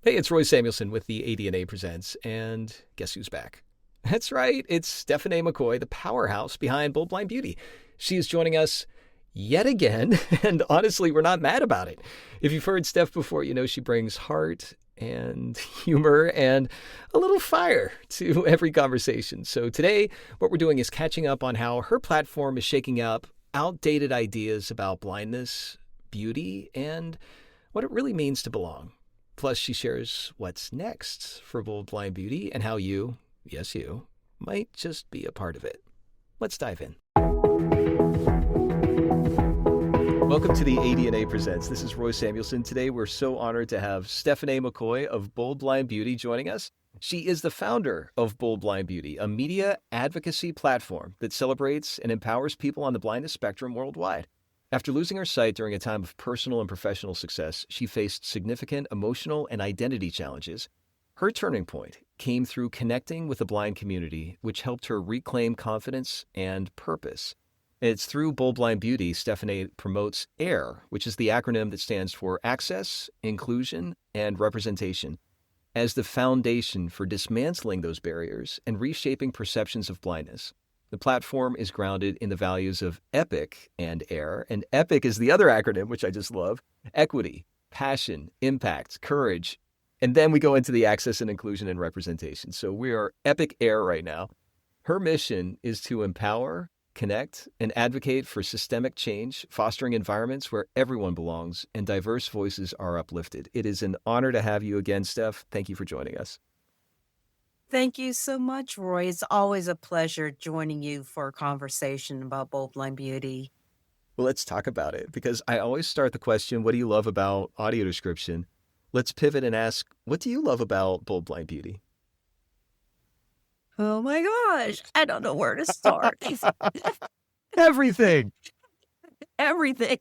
Hey, it's Roy Samuelson with the ADNA Presents, and guess who's back? That's right, it's Steph McCoy, the powerhouse behind Bold Blind Beauty. She is joining us yet again, and honestly, we're not mad about it. If you've heard Steph before, you know she brings heart and humor and a little fire to every conversation. So today, what we're doing is catching up on how her platform is shaking up outdated ideas about blindness, beauty, and what it really means to belong. Plus, she shares what's next for Bold Blind Beauty and how you, yes, you, might just be a part of it. Let's dive in. Welcome to the ADNA Presents. This is Roy Samuelson. Today, we're so honored to have Stephanie McCoy of Bold Blind Beauty joining us. She is the founder of Bold Blind Beauty, a media advocacy platform that celebrates and empowers people on the blindness spectrum worldwide. After losing her sight during a time of personal and professional success, she faced significant emotional and identity challenges. Her turning point came through connecting with the blind community, which helped her reclaim confidence and purpose. It's through Bold Blind Beauty, Stephanie promotes AIR, which is the acronym that stands for Access, Inclusion, and Representation, as the foundation for dismantling those barriers and reshaping perceptions of blindness. The platform is grounded in the values of EPIC and AIR, and EPIC is the other acronym, which I just love: equity, passion, impact, courage, and then we go into the access and inclusion and representation. So we are EPIC AIR right now. Her mission is to empower, connect, and advocate for systemic change, fostering environments where everyone belongs and diverse voices are uplifted. It is an honor to have you again, Steph. Thank you for joining us. Thank you so much, Roy. It's always a pleasure joining you for a conversation about Bold Blind Beauty. Well, let's talk about it because I always start the question, what do you love about audio description? Let's pivot and ask, what do you love about Bold Blind Beauty? Oh my gosh, I don't know where to start. Everything. Everything.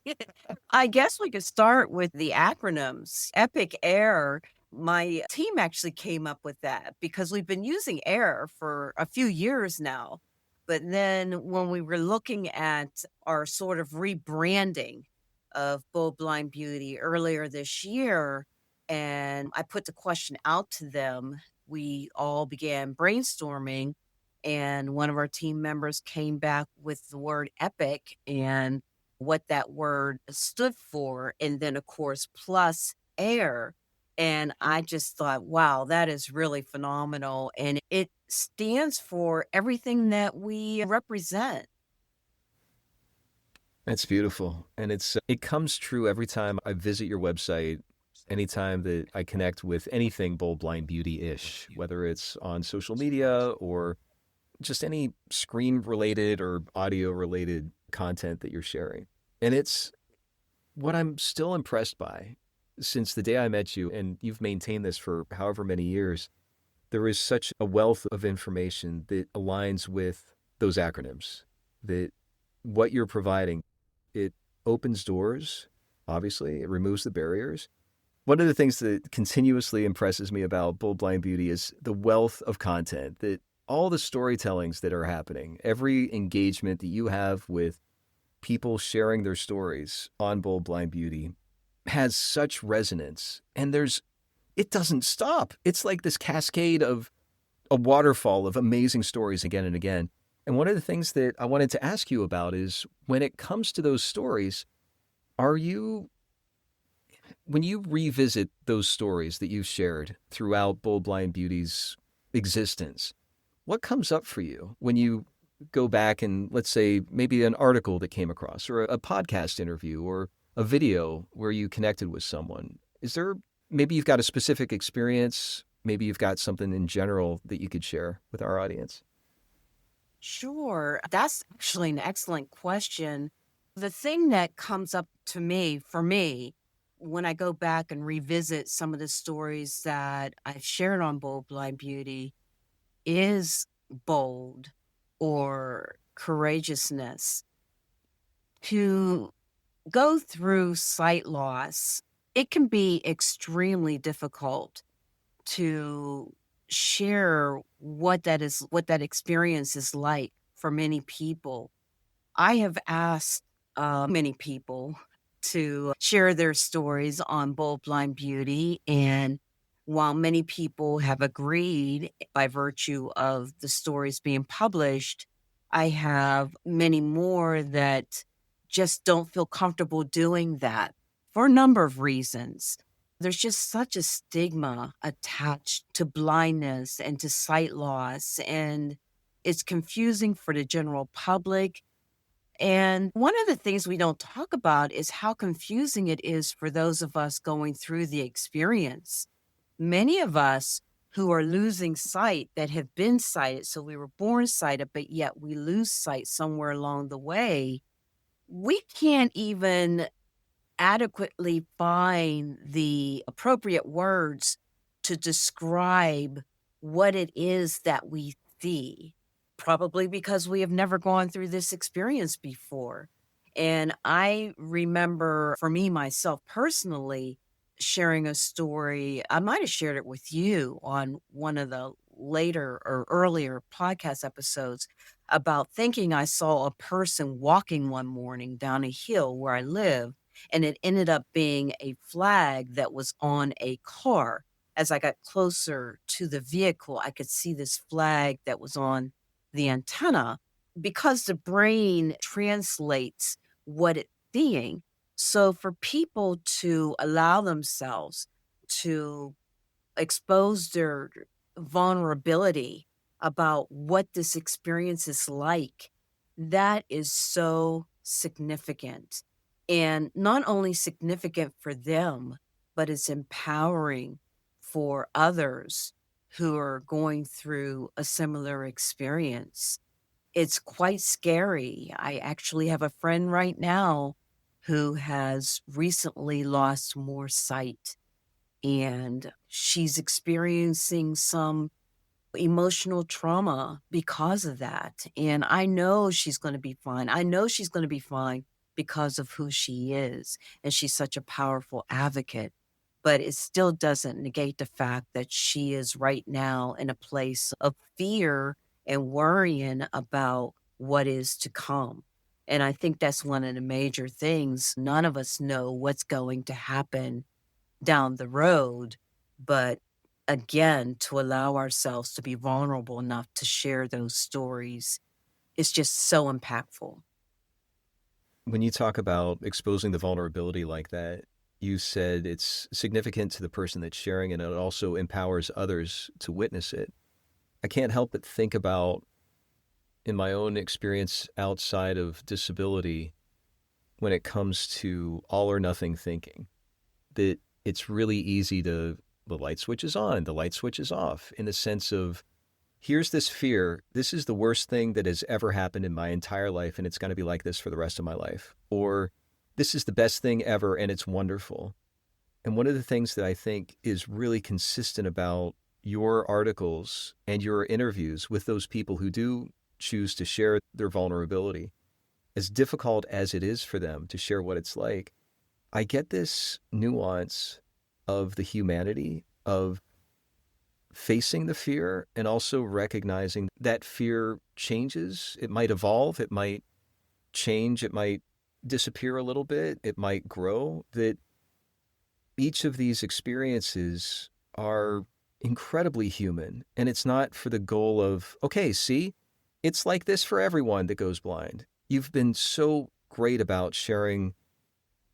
I guess we could start with the acronyms. Epic Air. My team actually came up with that because we've been using Air for a few years now. But then when we were looking at our sort of rebranding of Bold Blind Beauty earlier this year, and I put the question out to them, we all began brainstorming, and one of our team members came back with the word epic and what that word stood for, and then, of course, plus air. And I just thought, wow, that is really phenomenal. And it stands for everything that we represent. That's beautiful. And it comes true every time I visit your website, anytime that I connect with anything Bold Blind Beauty-ish, whether it's on social media or just any screen related or audio related content that you're sharing. And it's what I'm still impressed by since the day I met you, and you've maintained this for however many years. There is such a wealth of information that aligns with those acronyms, that what you're providing, it opens doors, obviously, it removes the barriers. One of the things that continuously impresses me about Bold Blind Beauty is the wealth of content, that all the storytellings that are happening, every engagement that you have with people sharing their stories on Bold Blind Beauty has such resonance. And it doesn't stop. It's like this cascade of a waterfall of amazing stories again and again. And one of the things that I wanted to ask you about is when it comes to those stories, when you revisit those stories that you've shared throughout Bold Blind Beauty's existence, what comes up for you when you go back and, let's say, maybe an article that came across or a podcast interview or a video where you connected with someone? Maybe you've got a specific experience, maybe you've got something in general that you could share with our audience? Sure. That's actually an excellent question. The thing that comes up to me, for me, when I go back and revisit some of the stories that I've shared on Bold Blind Beauty is bold or courageousness. To go through sight loss, it can be extremely difficult to share what that experience is like for many people. I have asked many people to share their stories on Bold Blind Beauty, and while many people have agreed by virtue of the stories being published, I have many more that just don't feel comfortable doing that for a number of reasons. There's just such a stigma attached to blindness and to sight loss, and it's confusing for the general public. And one of the things we don't talk about is how confusing it is for those of us going through the experience. Many of us who are losing sight that have been sighted, so we were born sighted, but yet we lose sight somewhere along the way, we can't even adequately find the appropriate words to describe what it is that we see, probably because we have never gone through this experience before. And I remember for me, myself personally, sharing a story. I might have shared it with you on one of the later or earlier podcast episodes about thinking I saw a person walking one morning down a hill where I live, and it ended up being a flag that was on a car. As I got closer to the vehicle, I could see this flag that was on the antenna because the brain translates what it's seeing. So for people to allow themselves to expose their vulnerability about what this experience is like, that is so significant. And not only significant for them, but it's empowering for others who are going through a similar experience. It's quite scary. I actually have a friend right now who has recently lost more sight, and she's experiencing some emotional trauma because of that. And I know she's going to be fine. I know she's going to be fine because of who she is. And she's such a powerful advocate. But it still doesn't negate the fact that she is right now in a place of fear and worrying about what is to come. And I think that's one of the major things. None of us know what's going to happen down the road, but again, to allow ourselves to be vulnerable enough to share those stories is just so impactful. When you talk about exposing the vulnerability like that, you said it's significant to the person that's sharing and it also empowers others to witness it. I can't help but think about, in my own experience outside of disability, when it comes to all or nothing thinking, that it's really easy to, the light switch is on, the light switch is off, in the sense of, here's this fear. This is the worst thing that has ever happened in my entire life, and it's going to be like this for the rest of my life. Or this is the best thing ever, and it's wonderful. And one of the things that I think is really consistent about your articles and your interviews with those people who do choose to share their vulnerability, as difficult as it is for them to share what it's like, I get this nuance of the humanity of facing the fear and also recognizing that fear changes. It might evolve, it might change, it might disappear a little bit, it might grow. That each of these experiences are incredibly human. And it's not for the goal of, okay, see, it's like this for everyone that goes blind. You've been so great about sharing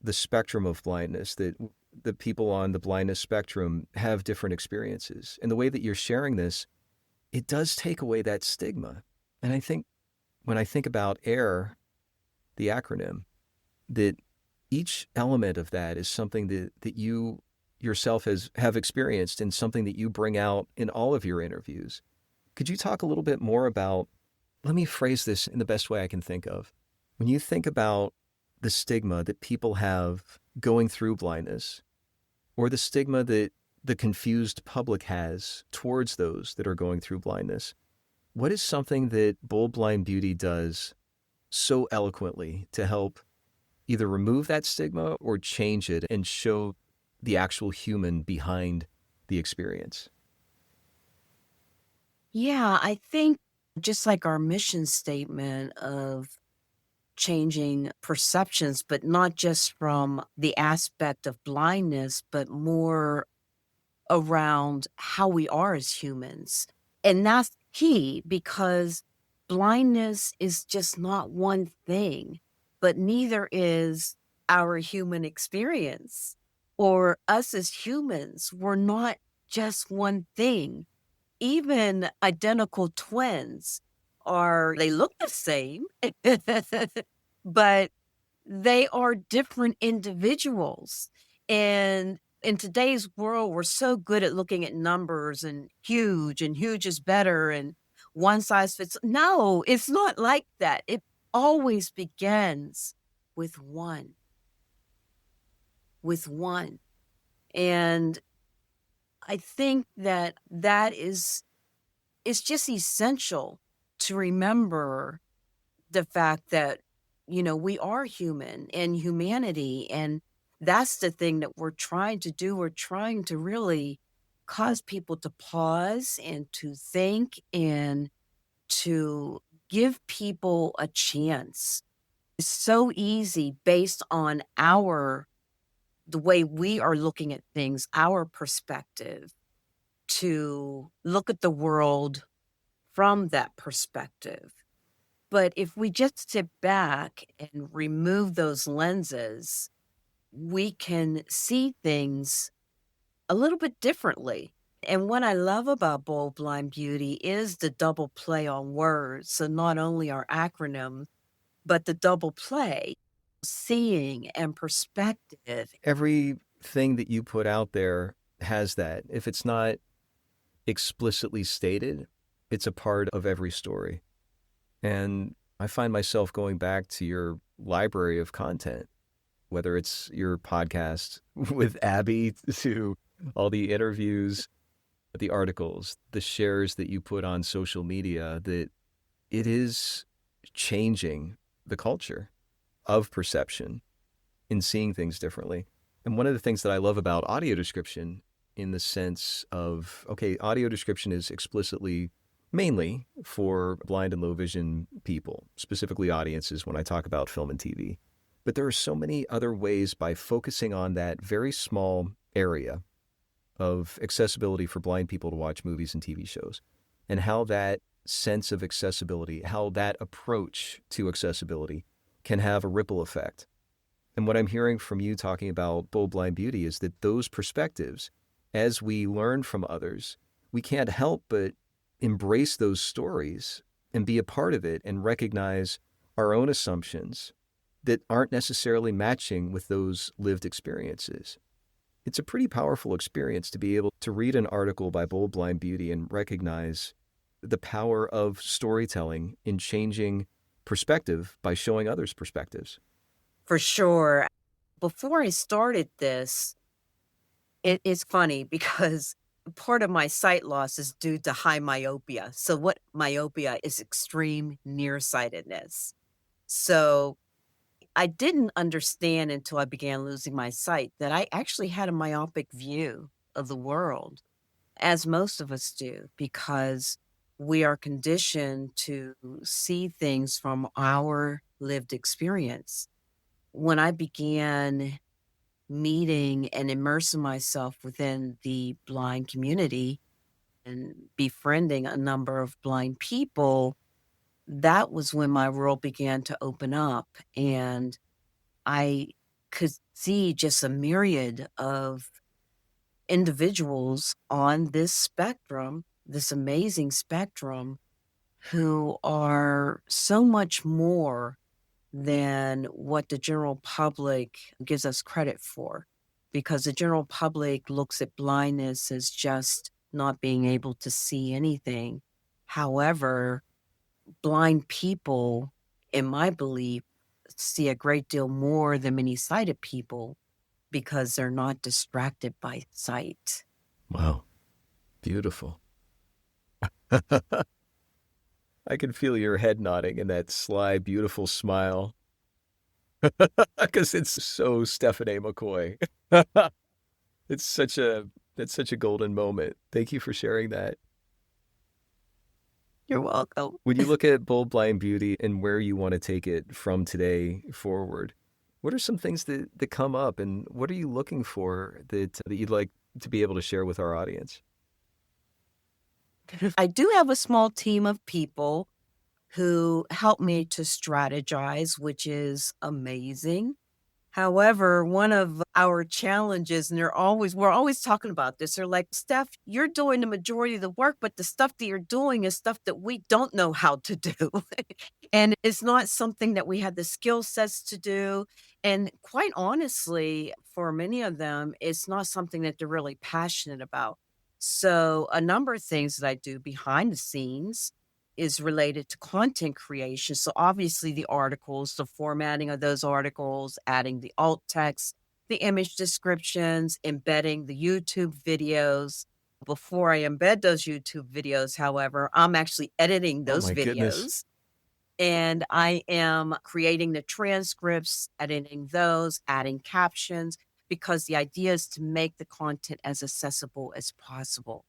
the spectrum of blindness, that the people on the blindness spectrum have different experiences. And the way that you're sharing this, it does take away that stigma. And I think when I think about AIR, the acronym, that each element of that is something that you yourself have experienced and something that you bring out in all of your interviews. Could you talk a little bit more about, let me phrase this in the best way I can think of. When you think about the stigma that people have going through blindness, or the stigma that the confused public has towards those that are going through blindness, what is something that Bold Blind Beauty does so eloquently to help either remove that stigma or change it and show the actual human behind the experience? Yeah, I think just like our mission statement of changing perceptions, but not just from the aspect of blindness, but more around how we are as humans. And that's key because blindness is just not one thing, but neither is our human experience or us as humans. We're not just one thing. Even identical twins they look the same, but they are different individuals. And in today's world, we're so good at looking at numbers and huge is better and one size fits. No, it's not like that. It always begins with with one. And I think that it's just essential to remember the fact that, we are human and humanity. And that's the thing that we're trying to do. We're trying to really cause people to pause and to think and to give people a chance. It's so easy based on the way we are looking at things, our perspective, to look at the world from that perspective. But if we just sit back and remove those lenses, we can see things a little bit differently. And what I love about Bold Blind Beauty is the double play on words. So not only our acronym, but the double play, seeing and perspective. Everything that you put out there has that. If it's not explicitly stated, it's a part of every story. And I find myself going back to your library of content, whether it's your podcast with Abby to all the interviews, the articles, the shares that you put on social media, that it is changing the culture of perception in seeing things differently. And one of the things that I love about audio description in the sense of, okay, audio description is explicitly mainly for blind and low vision people, specifically audiences when I talk about film and TV. But there are so many other ways by focusing on that very small area of accessibility for blind people to watch movies and TV shows, and how that sense of accessibility, how that approach to accessibility can have a ripple effect. And what I'm hearing from you talking about Bold Blind Beauty is that those perspectives, as we learn from others, we can't help but embrace those stories and be a part of it and recognize our own assumptions that aren't necessarily matching with those lived experiences. It's a pretty powerful experience to be able to read an article by Bold Blind Beauty and recognize the power of storytelling in changing perspective by showing others' perspectives. For sure. Before I started this, it's funny because part of my sight loss is due to high myopia. So what myopia is extreme nearsightedness. So I didn't understand until I began losing my sight that I actually had a myopic view of the world, as most of us do, because we are conditioned to see things from our lived experience. When I began meeting and immersing myself within the blind community and befriending a number of blind people, that was when my world began to open up. And I could see just a myriad of individuals on this spectrum, this amazing spectrum, who are so much more than what the general public gives us credit for. Because the general public looks at blindness as just not being able to see anything. However, blind people, in my belief, see a great deal more than many sighted people because they're not distracted by sight. Wow. Beautiful. I can feel your head nodding and that sly, beautiful smile. Because it's so Stephanie McCoy. It's such a that's such a golden moment. Thank you for sharing that. You're welcome. When you look at Bold Blind Beauty and where you want to take it from today forward, what are some things that come up and what are you looking for that you'd like to be able to share with our audience? I do have a small team of people who help me to strategize, which is amazing. However, one of our challenges, and we're always talking about this. They're like, Steph, you're doing the majority of the work, but the stuff that you're doing is stuff that we don't know how to do. And it's not something that we have the skill sets to do. And quite honestly, for many of them, it's not something that they're really passionate about. So, a number of things that I do behind the scenes is related to content creation. So obviously the articles, the formatting of those articles, adding the alt text, the image descriptions, embedding the YouTube videos. Before I embed those YouTube videos, however, I'm actually editing Oh those my goodness. videos and I am creating the transcripts, editing those, adding captions, because the idea is to make the content as accessible as possible.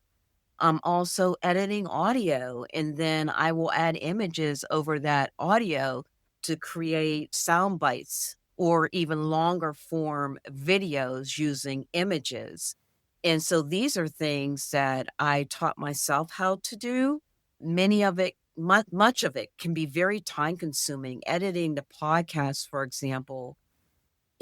I'm also editing audio, and then I will add images over that audio to create sound bites or even longer form videos using images. And so these are things that I taught myself how to do. Many of it, much of it can be very time consuming. Editing the podcast, for example,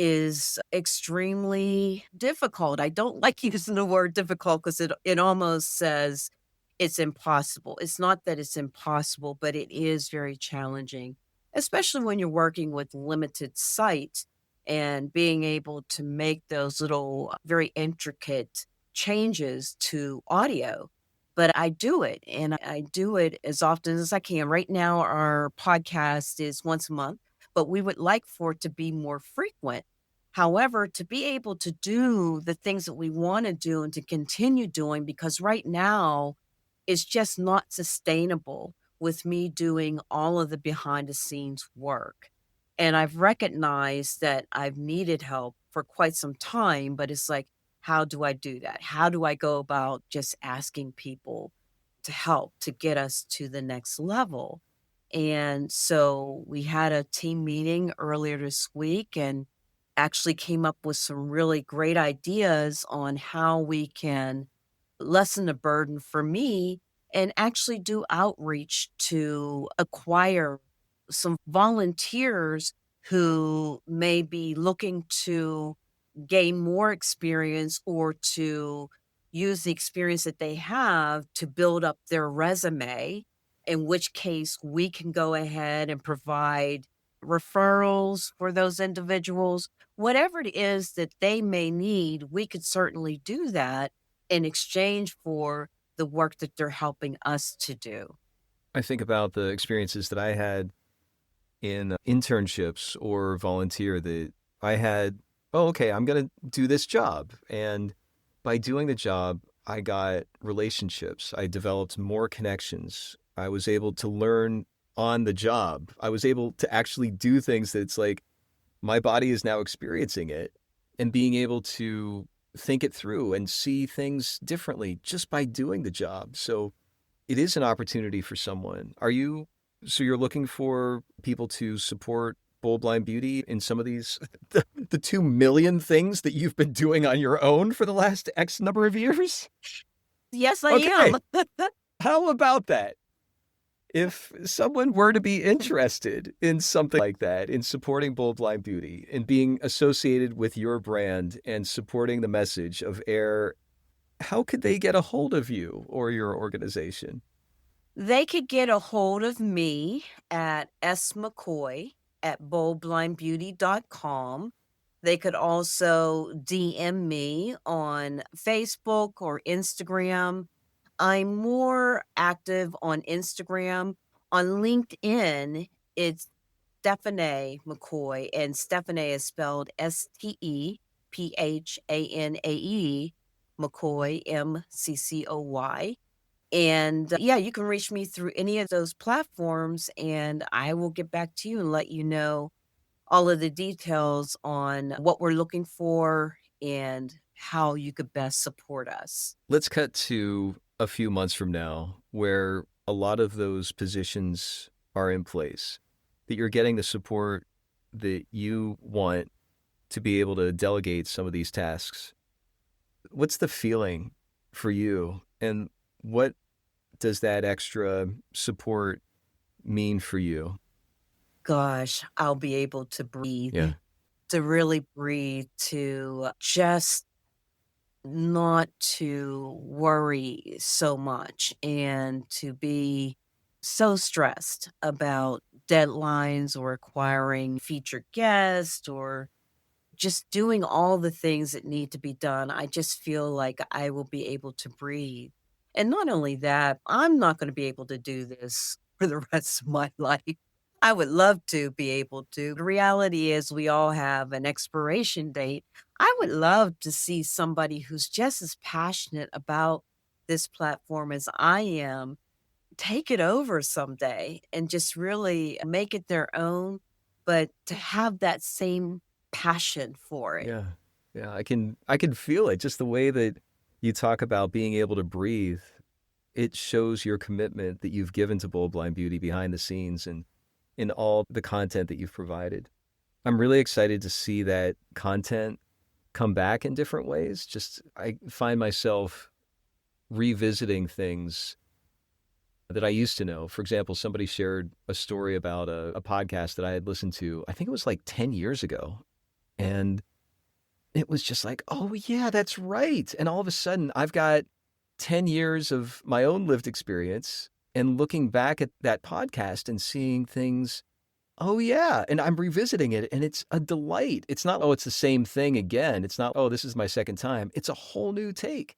is extremely difficult. I don't like using the word difficult because it almost says it's impossible. It's not that it's impossible, but it is very challenging, especially when you're working with limited sight and being able to make those little very intricate changes to audio. But I do it and I do it as often as I can. Right now, our podcast is once a month, but we would like for it to be more frequent. However, to be able to do the things that we want to do and to continue doing, because right now it's just not sustainable with me doing all of the behind the scenes work. And I've recognized that I've needed help for quite some time, but it's like, how do I do that? How do I go about just asking people to help to get us to the next level? And so we had a team meeting earlier this week and actually came up with some really great ideas on how we can lessen the burden for me and actually do outreach to acquire some volunteers who may be looking to gain more experience or to use the experience that they have to build up their resume, in which case we can go ahead and provide referrals for those individuals. Whatever it is that they may need, we could certainly do that in exchange for the work that they're helping us to do. I think about the experiences that I had in internships or volunteer that I had, oh, okay, I'm going to do this job. And by doing the job, I got relationships. I developed more connections. I was able to learn on the job. I was able to actually do things that's like my body is now experiencing it and being able to think it through and see things differently just by doing the job. So it is an opportunity for someone. So you're looking for people to support Bold Blind Beauty in some of these, the 2 million things that you've been doing on your own for the last X number of years? Yes, I Okay. am. How about that? If someone were to be interested in something like that, in supporting Bold Blind Beauty and being associated with your brand and supporting the message of AIR, how could they get a hold of you or your organization? They could get a hold of me at smccoy at boldblindbeauty.com. They could also DM me on Facebook or Instagram. I'm more active on Instagram. On LinkedIn, it's Stephanie McCoy, and Stephanie is spelled Stephanae, McCoy, MCCOY. And yeah, you can reach me through any of those platforms, and I will get back to you and let you know all of the details on what we're looking for and how you could best support us. Let's cut to a few months from now where a lot of those positions are in place, that you're getting the support that you want to be able to delegate some of these tasks. What's the feeling for you? And what does that extra support mean for you? Gosh, I'll be able to breathe, Yeah. to really breathe, to just not to worry so much and to be so stressed about deadlines or acquiring featured guests or just doing all the things that need to be done. I just feel like I will be able to breathe. And not only that, I'm not going to be able to do this for the rest of my life. I would love to be able to. The reality is, we all have an expiration date. I would love to see somebody who's just as passionate about this platform as I am take it over someday and just really make it their own, but to have that same passion for it. Yeah. Yeah, I can feel it just the way that you talk about being able to breathe. It shows your commitment that you've given to Bold Blind Beauty behind the scenes and in all the content that you've provided. I'm really excited to see that content come back in different ways. Just I find myself revisiting things that I used to know. For example, somebody shared a story about a podcast that I had listened to, I think it was like 10 years ago. And it was just like, oh, yeah, that's right. And all of a sudden, I've got 10 years of my own lived experience and looking back at that podcast and seeing things. Oh, yeah. And I'm revisiting it and it's a delight. It's not, oh, it's the same thing again. It's not, oh, this is my second time. It's a whole new take.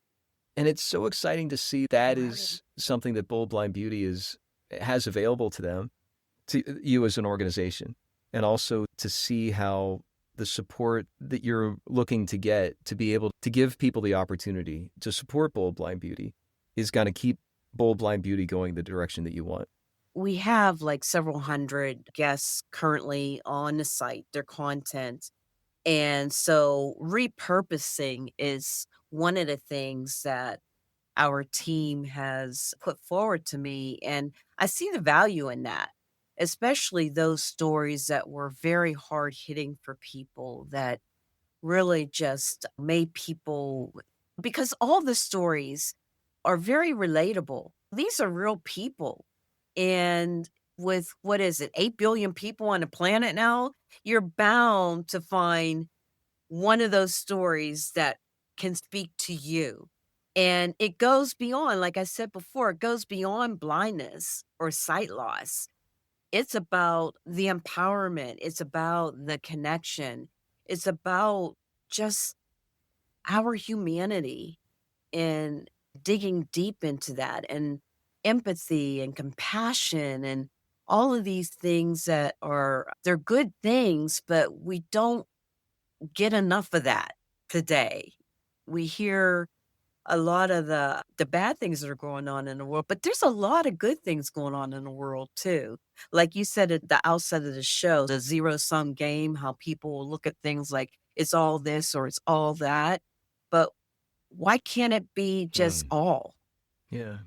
And it's so exciting to see that Right. is something that Bold Blind Beauty has available to them, to you as an organization, and also to see how the support that you're looking to get to be able to give people the opportunity to support Bold Blind Beauty is going to keep Bold Blind Beauty going the direction that you want. We have like several hundred guests currently on the site, their content. And so repurposing is one of the things that our team has put forward to me, and I see the value in that, especially those stories that were very hard hitting for people that really just made people, because all the stories are very relatable. These are real people. And with what is it, 8 billion people on the planet now, you're bound to find one of those stories that can speak to you. And it goes beyond, like I said before, it goes beyond blindness or sight loss. It's about the empowerment, it's about the connection, it's about just our humanity and digging deep into that and empathy and compassion and all of these things that are, they're good things, but we don't get enough of that today. We hear a lot of the bad things that are going on in the world, but there's a lot of good things going on in the world too. Like you said at the outset of the show, the zero sum game, how people will look at things like it's all this or it's all that. But why can't it be just Mm, all? yeah.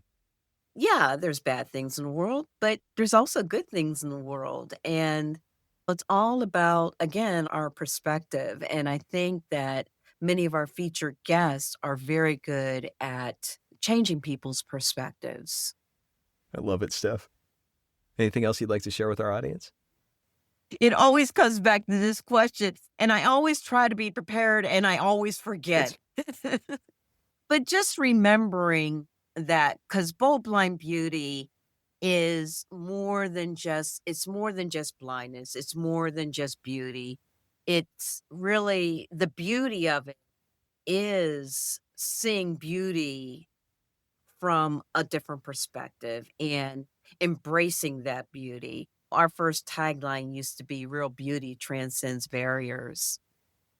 Yeah, there's bad things in the world, but there's also good things in the world. And it's all about, again, our perspective. And I think that many of our featured guests are very good at changing people's perspectives. I love it, Steph. Anything else you'd like to share with our audience? It always comes back to this question, and I always try to be prepared and I always It's forget. But just remembering that, because Bold Blind Beauty is more than just, it's more than just blindness, it's more than just beauty. It's really, the beauty of it is seeing beauty from a different perspective and embracing that beauty. Our first tagline used to be "Real beauty transcends barriers."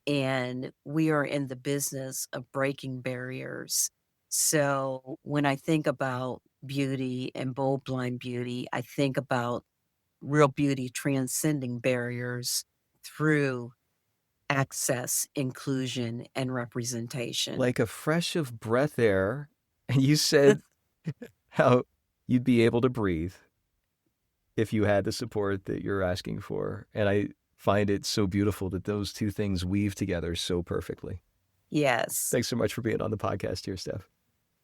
And we are in the business of breaking barriers. So when I think about beauty and Bold Blind Beauty, I think about real beauty transcending barriers through access, inclusion, and representation. like a fresh of breath air. And you said how you'd be able to breathe if you had the support that you're asking for. And I find it so beautiful that those two things weave together so perfectly. Yes. Thanks so much for being on the podcast here, Steph.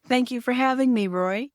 Thank you for having me, Roy.